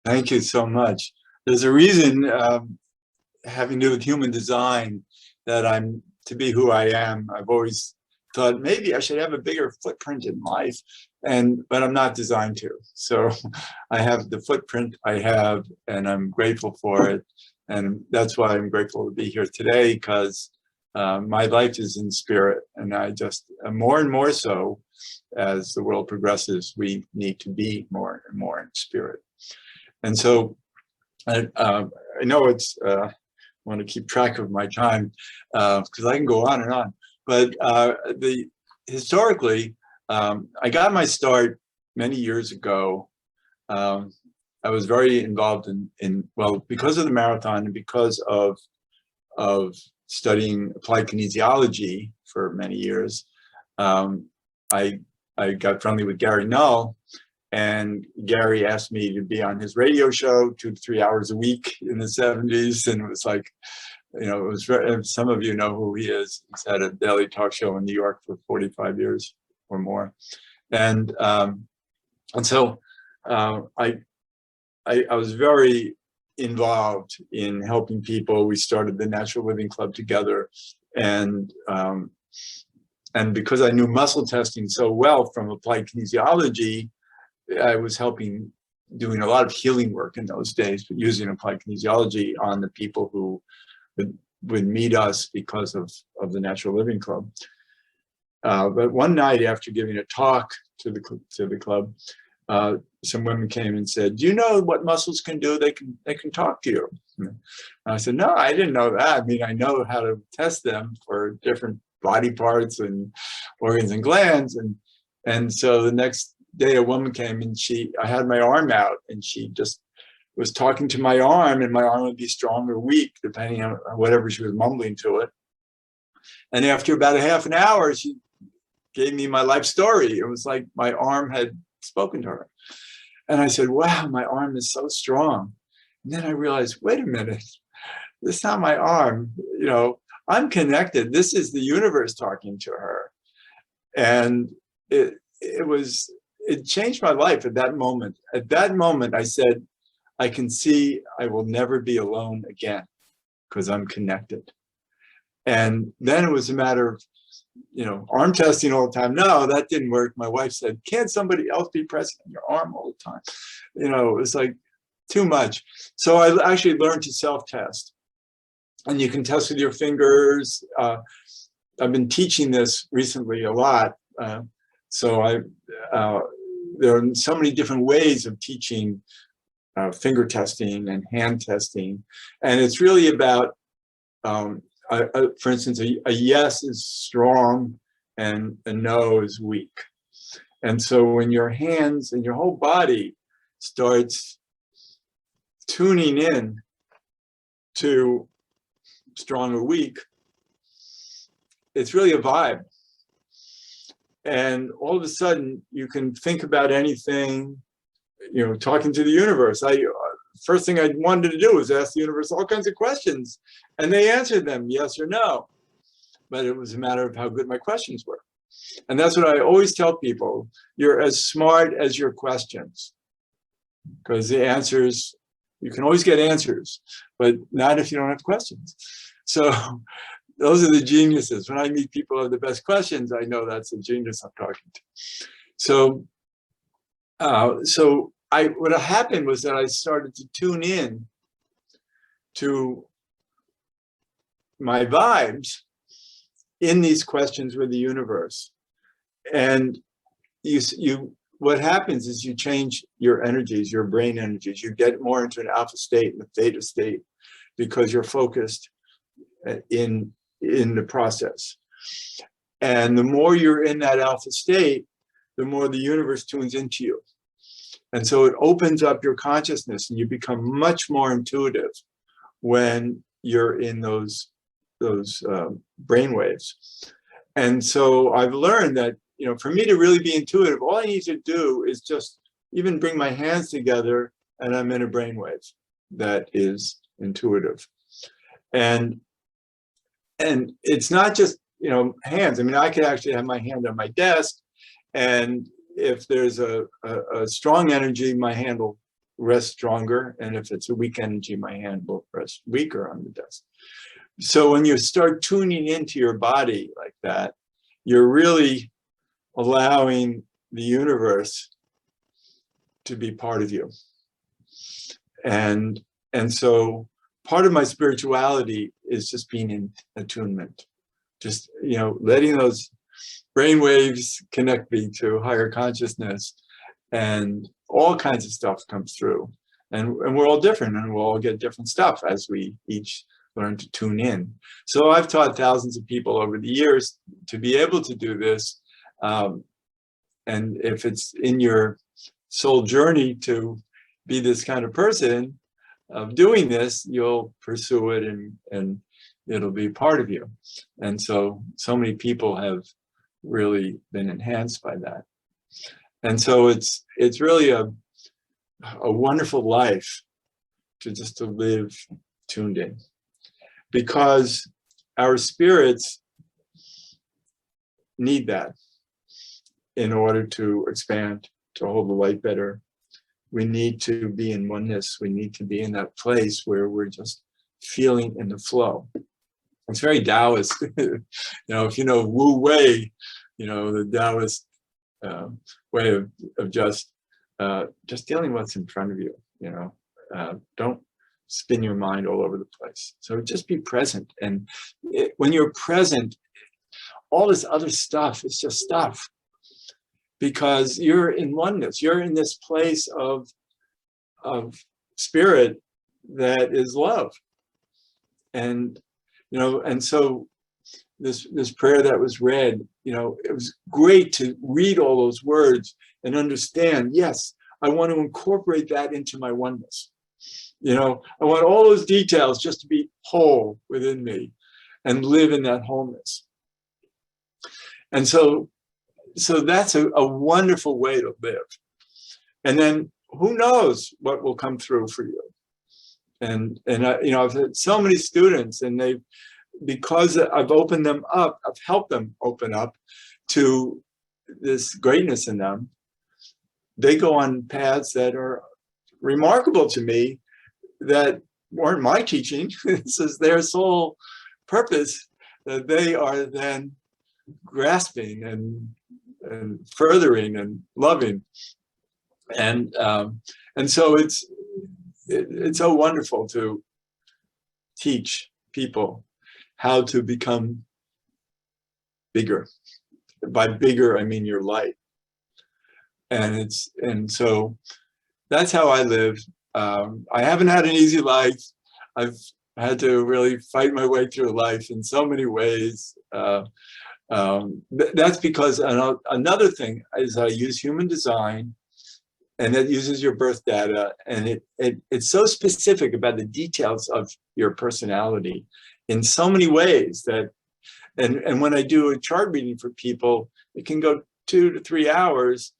Thank you so much. There's a reason, having to do with human design, that I'm to be who I am. I've always thought maybe I should have a bigger footprint in life, but I'm not designed to. So I have the footprint I have, and I'm grateful for it. And that's why I'm grateful to be here today, because my life is in spirit, and I just more and more so as the world progresses, we need to be more and more in spirit. And so I know it's, I want to keep track of my time because I can go on and on. But historically, I got my start many years ago. I was very involved well, because of the marathon and because of studying applied kinesiology for many years. I got friendly with Gary Null. And Gary asked me to be on his radio show 2 to 3 hours a week in the 70s. And it was like, it was, some of you know who he is. He's had a daily talk show in New York for 45 years or more. And so I was very involved in helping people. We started the Natural Living Club together. And because I knew muscle testing so well from applied kinesiology, I was doing a lot of healing work in those days, but using applied kinesiology on the people who would meet us because of the Natural Living Club. But one night after giving a talk to the club, some women came and said, "Do you know what muscles can do? They can talk to you." And I said, "No, I didn't know that. I mean, I know how to test them for different body parts and organs and glands." And so the next day a woman came and I had my arm out, and she just was talking to my arm, and my arm would be strong or weak depending on whatever she was mumbling to it. And after about a half an hour, she gave me my life story. It was like my arm had spoken to her. And I said, "Wow, my arm is so strong." And then I realized, wait a minute, this is not my arm. I'm connected. This is the universe talking to her. And it changed my life at that moment. At that moment, I said, I can see I will never be alone again because I'm connected. And then it was a matter of, arm testing all the time. No, that didn't work. My wife said, "Can't somebody else be pressing on your arm all the time?" It was like too much. So I actually learned to self-test. And you can test with your fingers. I've been teaching this recently a lot. There are so many different ways of teaching finger testing and hand testing. And it's really about, for instance, a yes is strong and a no is weak. And so when your hands and your whole body starts tuning in to strong or weak, it's really a vibe. And all of a sudden, you can think about anything, talking to the universe. First thing I wanted to do was ask the universe all kinds of questions, and they answered them yes or no. But it was a matter of how good my questions were. And that's what I always tell people. You're as smart as your questions, because the answers, you can always get answers, but not if you don't have questions. So those are the geniuses. When I meet people who have the best questions, I know that's a genius I'm talking to. So what happened was that I started to tune in to my vibes in these questions with the universe. And what happens is you change your energies, your brain energies. You get more into an alpha state and a theta state because you're focused in the process. And the more you're in that alpha state, the more the universe tunes into you. And so it opens up your consciousness, and you become much more intuitive when you're in those brain waves. And so I've learned that, for me to really be intuitive, all I need to do is just even bring my hands together, and I'm in a brainwave that is intuitive. And it's not just, hands. I mean, I could actually have my hand on my desk, and if there's a strong energy, my hand rest stronger. And if it's a weak energy, my hand will rest weaker on the desk. So when you start tuning into your body like that, you're really allowing the universe to be part of you. And so part of my spirituality is just being in attunement, just, you know, letting those brain waves connect me to higher consciousness, and all kinds of stuff comes through. And we're all different, and we'll all get different stuff as we each learn to tune in. So I've taught thousands of people over the years to be able to do this. And if it's in your soul journey to be this kind of person of doing this, you'll pursue it, and it'll be part of you. And so many people have really been enhanced by that. And so it's really a wonderful life to live tuned in, because our spirits need that in order to expand, to hold the light better. We need to be in oneness. We need to be in that place where we're just feeling in the flow. It's very Taoist. You know, if you know Wu Wei, you know, the Taoist way of just dealing with what's in front of you, you know. Don't spin your mind all over the place. So just be present. And when you're present, all this other stuff is just stuff, because you're in oneness. You're in this place of spirit that is love. And, you know, and so this prayer that was read, you know, it was great to read all those words and understand, yes, I want to incorporate that into my oneness. You know, I want all those details just to be whole within me and live in that wholeness. And so that's a wonderful way to live. And then who knows what will come through for you. And you know, I've had so many students, and because I've opened them up, I've helped them open up to this greatness in them. They go on paths that are remarkable to me, that weren't my teaching. This is their sole purpose that they are then grasping and furthering and loving. And so it's so wonderful to teach people how to become bigger. By bigger, I mean your light. And so that's how I live. I haven't had an easy life. I've had to really fight my way through life in so many ways. That's because another thing is I use human design, and that uses your birth data, and it's so specific about the details of your personality in so many ways that, and when I do a chart reading for people, it can go 2 to 3 hours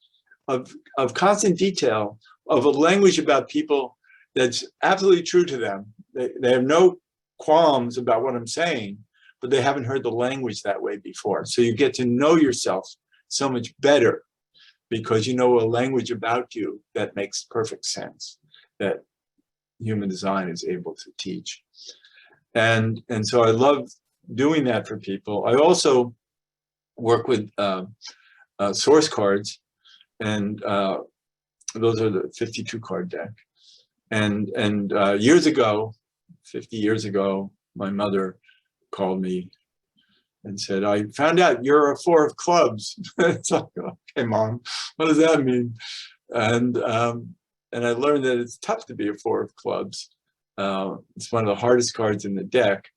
of constant detail of a language about people that's absolutely true to them. They have no qualms about what I'm saying, but they haven't heard the language that way before. So you get to know yourself so much better, because you know a language about you that makes perfect sense, that human design is able to teach. And so I love doing that for people. I also work with source cards, and those are the 52 card deck. And years ago, 50 years ago, my mother called me and said, I found out you're a 4 of clubs. It's like, okay, Mom, what does that mean? And I learned that it's tough to be a 4 of clubs. It's one of the hardest cards in the deck,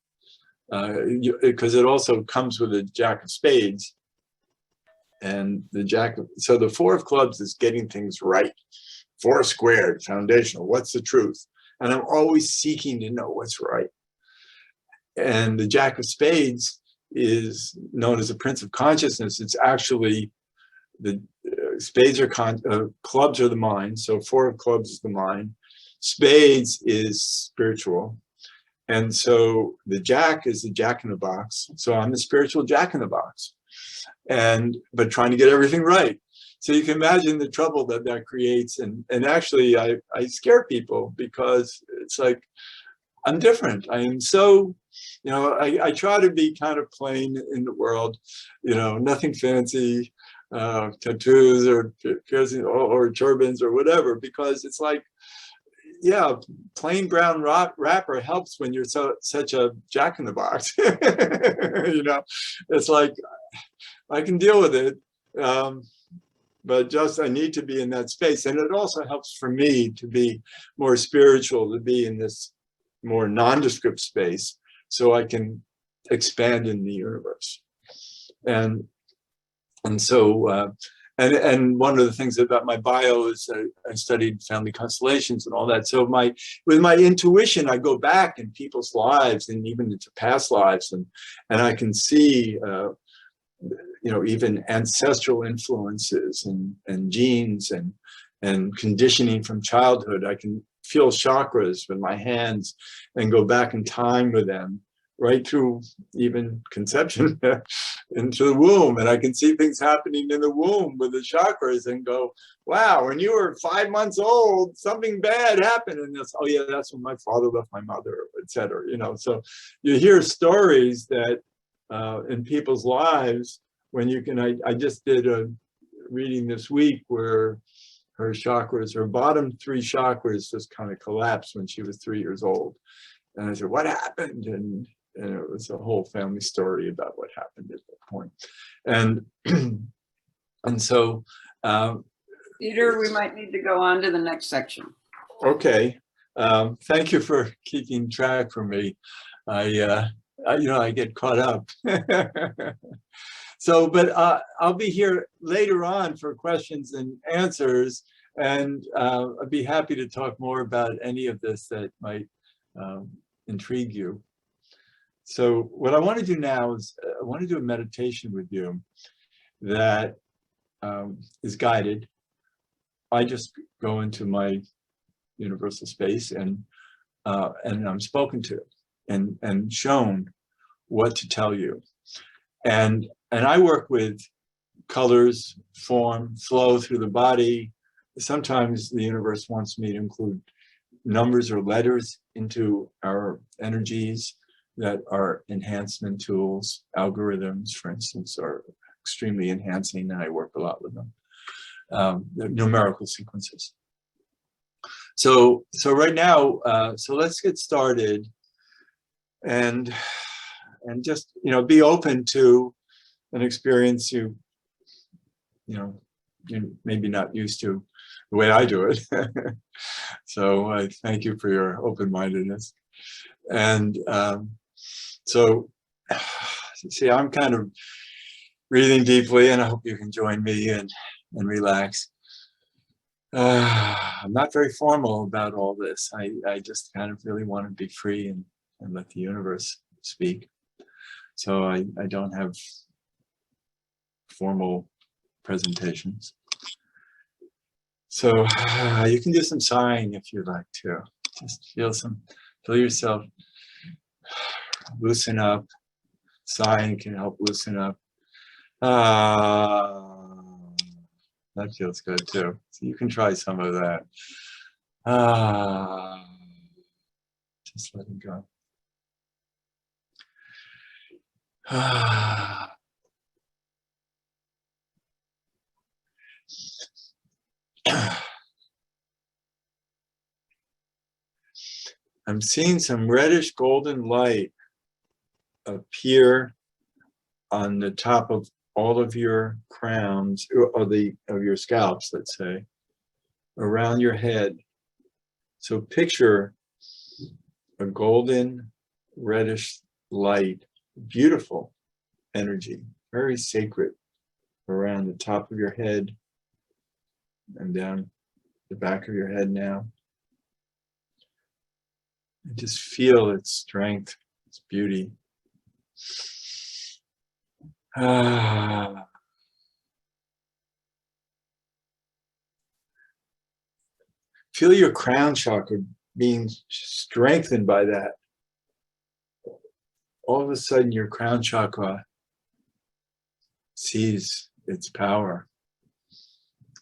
because it also comes with a Jack of Spades. And so the 4 of clubs is getting things right. 4 squared, foundational, what's the truth? And I'm always seeking to know what's right. And the Jack of Spades is known as the Prince of Consciousness. It's actually the spades are clubs are the mind. So 4 of clubs is the mind. Spades is spiritual. And so the Jack is the Jack in the box. So I'm the spiritual Jack in the box, but trying to get everything right. So you can imagine the trouble that that creates. And actually, I scare people because it's like, I'm different. I am so, I try to be kind of plain in the world, nothing fancy, tattoos or piercing or turbans or whatever, because it's like, yeah, plain brown wrapper helps when you're such a jack in the box. It's like, I can deal with it. But just I need to be in that space. And it also helps for me to be more spiritual, to be in this more nondescript space so I can expand in the universe. And so, and one of the things about my bio is I studied family constellations and all that. So with my intuition, I go back in people's lives and even into past lives, and I can see even ancestral influences and genes and conditioning from childhood. I can feel chakras with my hands and go back in time with them, right through even conception into the womb. And I can see things happening in the womb with the chakras and go, wow, when you were 5 months old, something bad happened. And that's, oh yeah, that's when my father left my mother, et cetera. So you hear stories that in people's lives, when you can, I just did a reading this week where her chakras, her bottom 3 chakras just kind of collapsed when she was 3 years old. And I said, what happened? And it was a whole family story about what happened at that point. And so Peter, we might need to go on to the next section. Okay. Thank you for keeping track for me. I get caught up. So, but I'll be here later on for questions and answers, and I'd be happy to talk more about any of this that might intrigue you. So what I want to do now is I want to do a meditation with you that is guided. I just go into my universal space and I'm spoken to and shown what to tell you. And I work with colors, form, flow through the body. Sometimes the universe wants me to include numbers or letters into our energies that are enhancement tools. Algorithms, for instance, are extremely enhancing, and I work a lot with them. The numerical sequences. So right now, so let's get started, and just be open to an experience you maybe not used to the way I do it. So I thank you for your open-mindedness. And so see, I'm kind of breathing deeply, and I hope you can join me and relax. I'm not very formal about all this. I just kind of really want to be free and let the universe speak. So I don't have formal presentations. So you can do some sighing if you'd like to. Just feel yourself loosen up. Sighing can help loosen up. That feels good too. So you can try some of that. Just letting go. I'm seeing some reddish golden light appear on the top of all of your crowns, or of your scalps, let's say, around your head. So picture a golden reddish light, beautiful energy, very sacred, around the top of your head and down the back of your head now. And just feel its strength, its beauty. Feel your crown chakra being strengthened by that. All of a sudden, your crown chakra sees its power.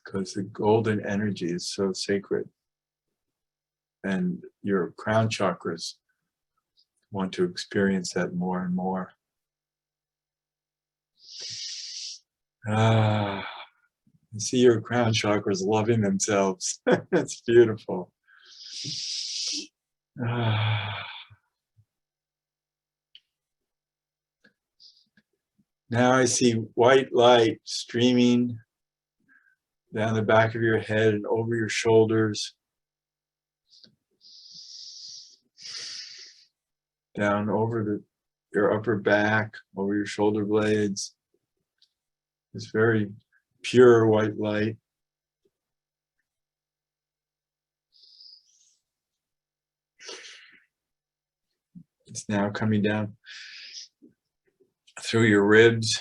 because the golden energy is so sacred. And your crown chakras want to experience that more and more. Ah, you see your crown chakras loving themselves. It's beautiful. Ah. Now I see white light streaming down the back of your head and over your shoulders, down over your upper back, over your shoulder blades. This very pure white light. It's now coming down through your ribs,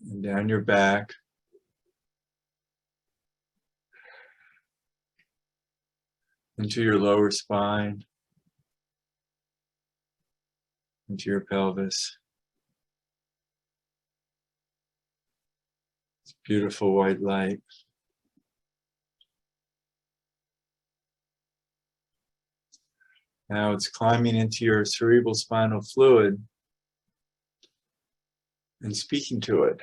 and down your back, into your lower spine, into your pelvis. It's beautiful white light. Now it's climbing into your cerebral spinal fluid and speaking to it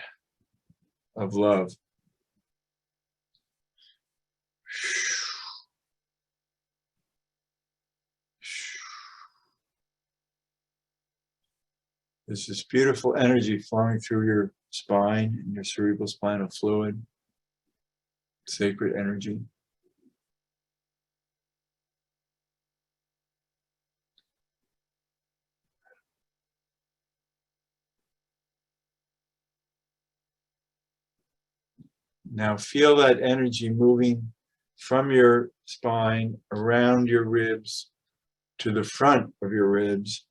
of love. There's this beautiful energy flowing through your spine and your cerebral spinal fluid, sacred energy. Now feel that energy moving from your spine around your ribs to the front of your ribs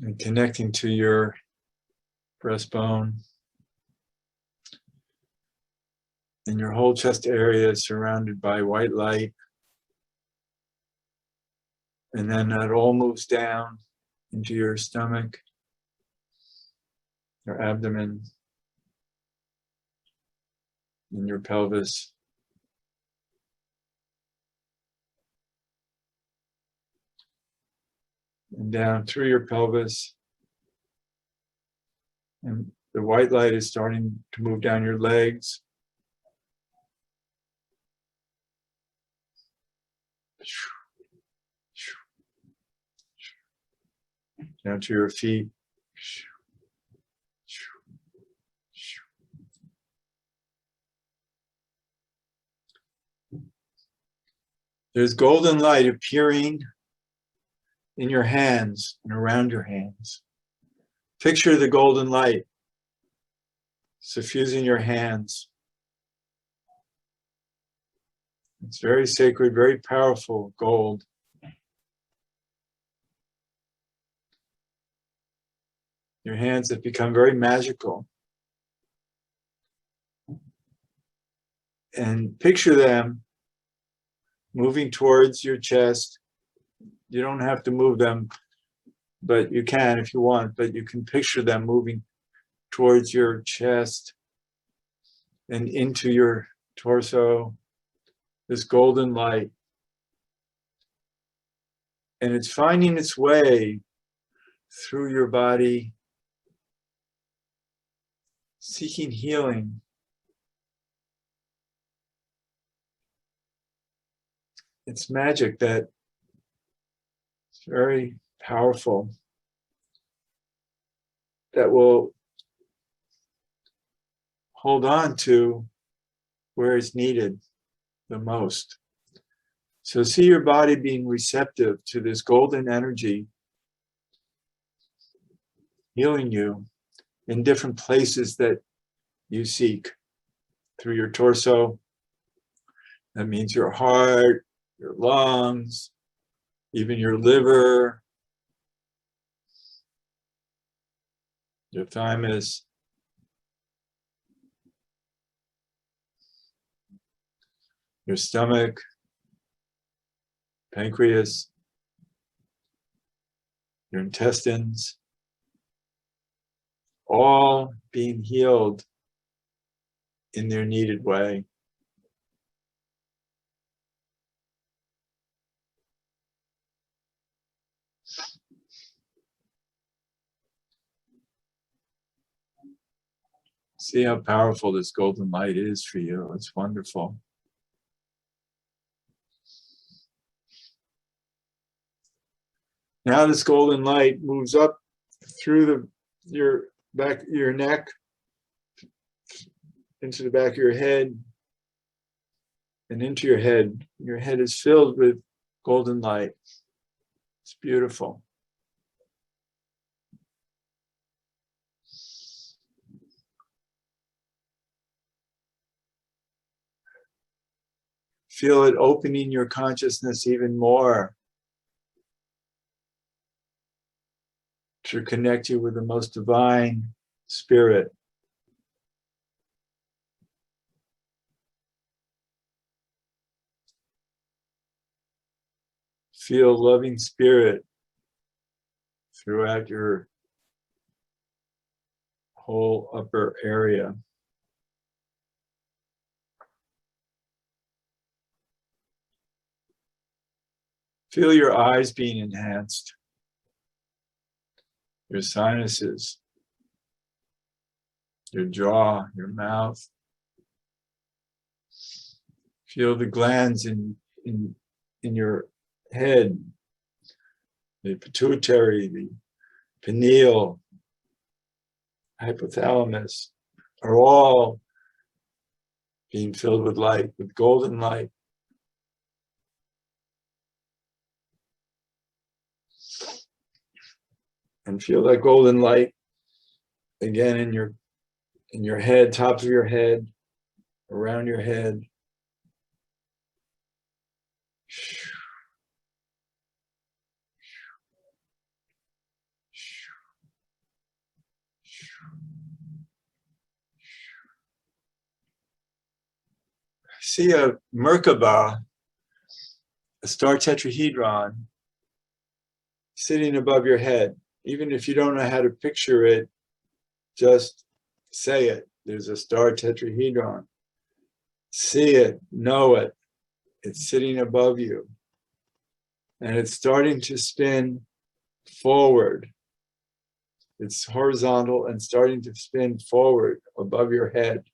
and connecting to your breastbone. And your whole chest area is surrounded by white light. And then that all moves down into your stomach, your abdomen, and your pelvis. And down through your pelvis. And the white light is starting to move down your legs. Down to your feet. There's golden light appearing in your hands and around your hands. Picture the golden light suffusing your hands. It's very sacred, very powerful gold. Your hands have become very magical. And picture them moving towards your chest. You don't have to move them, but you can if you want, but you can picture them moving towards your chest and into your torso, this golden light. And it's finding its way through your body, seeking healing. It's magic that it's very powerful, that will hold on to where it's needed the most. So see your body being receptive to this golden energy, healing you in different places that you seek. Through your torso, that means your heart, your lungs, even your liver, your thymus, your stomach, pancreas, your intestines, all being healed in their needed way. See how powerful this golden light is for you. It's wonderful. Now this golden light moves up through your back, your neck, into the back of your head, and into your head. Your head is filled with golden light. It's beautiful. Feel it opening your consciousness even more to connect you with the most divine spirit. Feel loving spirit throughout your whole upper area. Feel your eyes being enhanced, your sinuses, your jaw, your mouth. Feel the glands in your head, the pituitary, the pineal, hypothalamus, are all being filled with light, with golden light. And feel that golden light again in your head, top of your head, around your head. See a Merkaba, a star tetrahedron, sitting above your head. Even if you don't know how to picture it, just say it. There's a star tetrahedron. See it, know it. It's sitting above you. And it's starting to spin forward. It's horizontal and starting to spin forward above your head.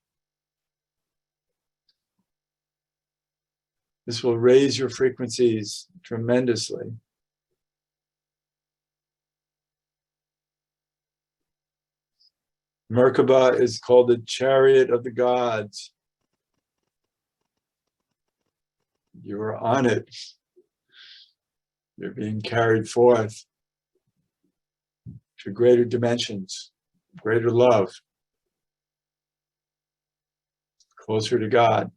This will raise your frequencies tremendously. Merkaba is called the chariot of the gods. You are on it. You're being carried forth to greater dimensions, greater love, closer to God,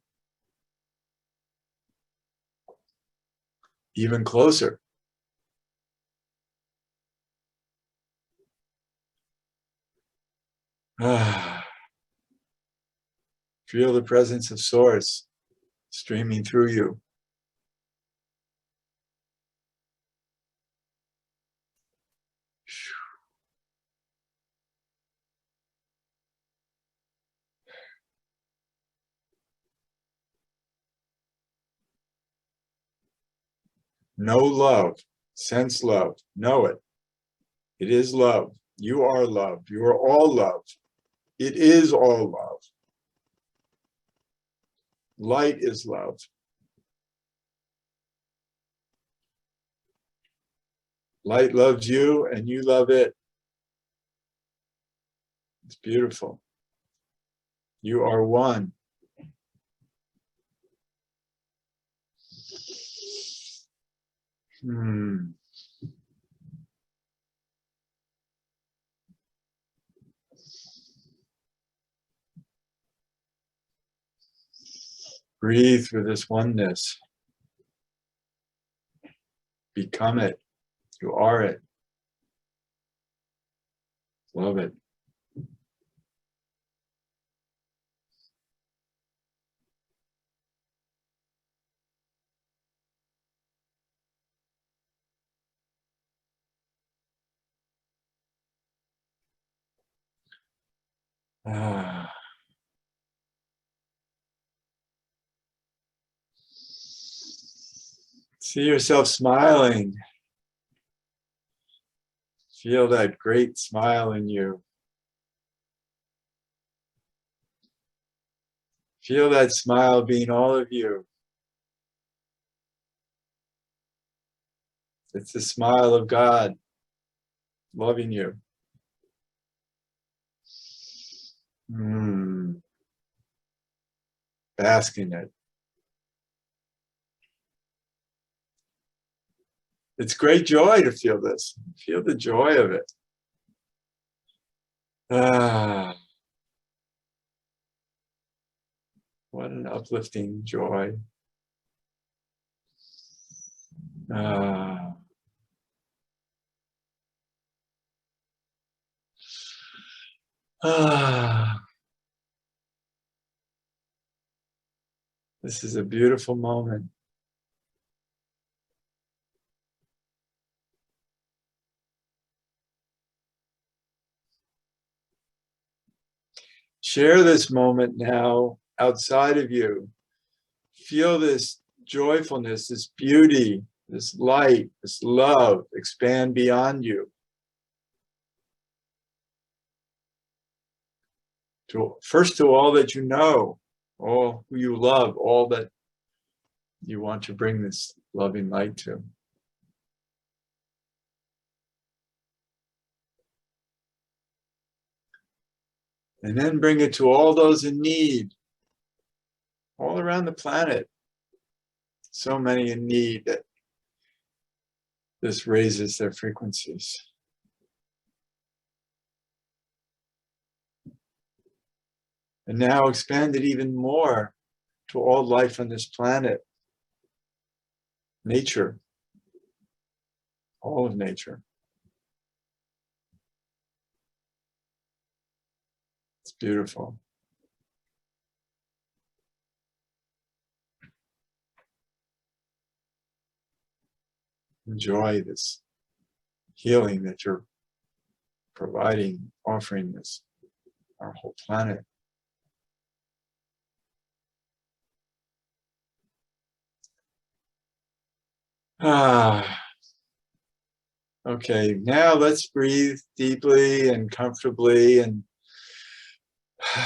even closer. Feel the presence of Source streaming through you. Know love, sense love, know it. It is love. You are love. You are all love. It is all love. Light is love. Light loves you and you love it. It's beautiful. You are one. Breathe through this oneness. Become it. You are it. Love it. Ah. See yourself smiling. Feel that great smile in you. Feel that smile being all of you. It's the smile of God loving you. Bask in it. It's great joy to feel this. Feel the joy of it. Ah, what an uplifting joy. Ah. Ah. This is a beautiful moment. Share this moment now outside of you. Feel this joyfulness, this beauty, this light, this love expand beyond you. First to all that you know, all who you love, all that you want to bring this loving light to. And then bring it to all those in need, all around the planet. So many in need that this raises their frequencies. And now expand it even more to all life on this planet. Nature, all of nature. It's beautiful. Enjoy this healing that you're providing, offering this, our whole planet. Ah. Okay, now let's breathe deeply and comfortably and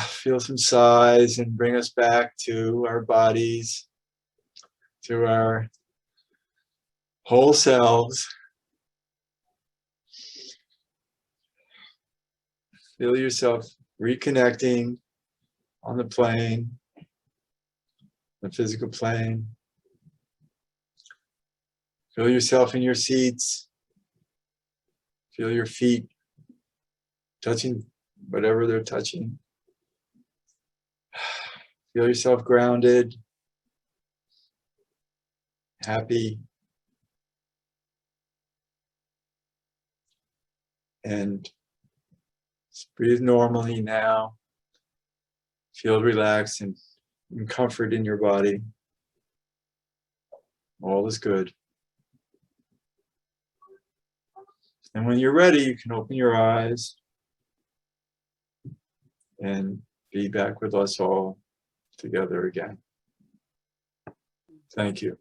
feel some sighs and bring us back to our bodies, to our whole selves. Feel yourself reconnecting on the plane, the physical plane. Feel yourself in your seats. Feel your feet touching whatever they're touching. Feel yourself grounded, happy, and just breathe normally now. Feel relaxed and comfort in your body. All is good. And when you're ready, you can open your eyes and be back with us all together again. Thank you.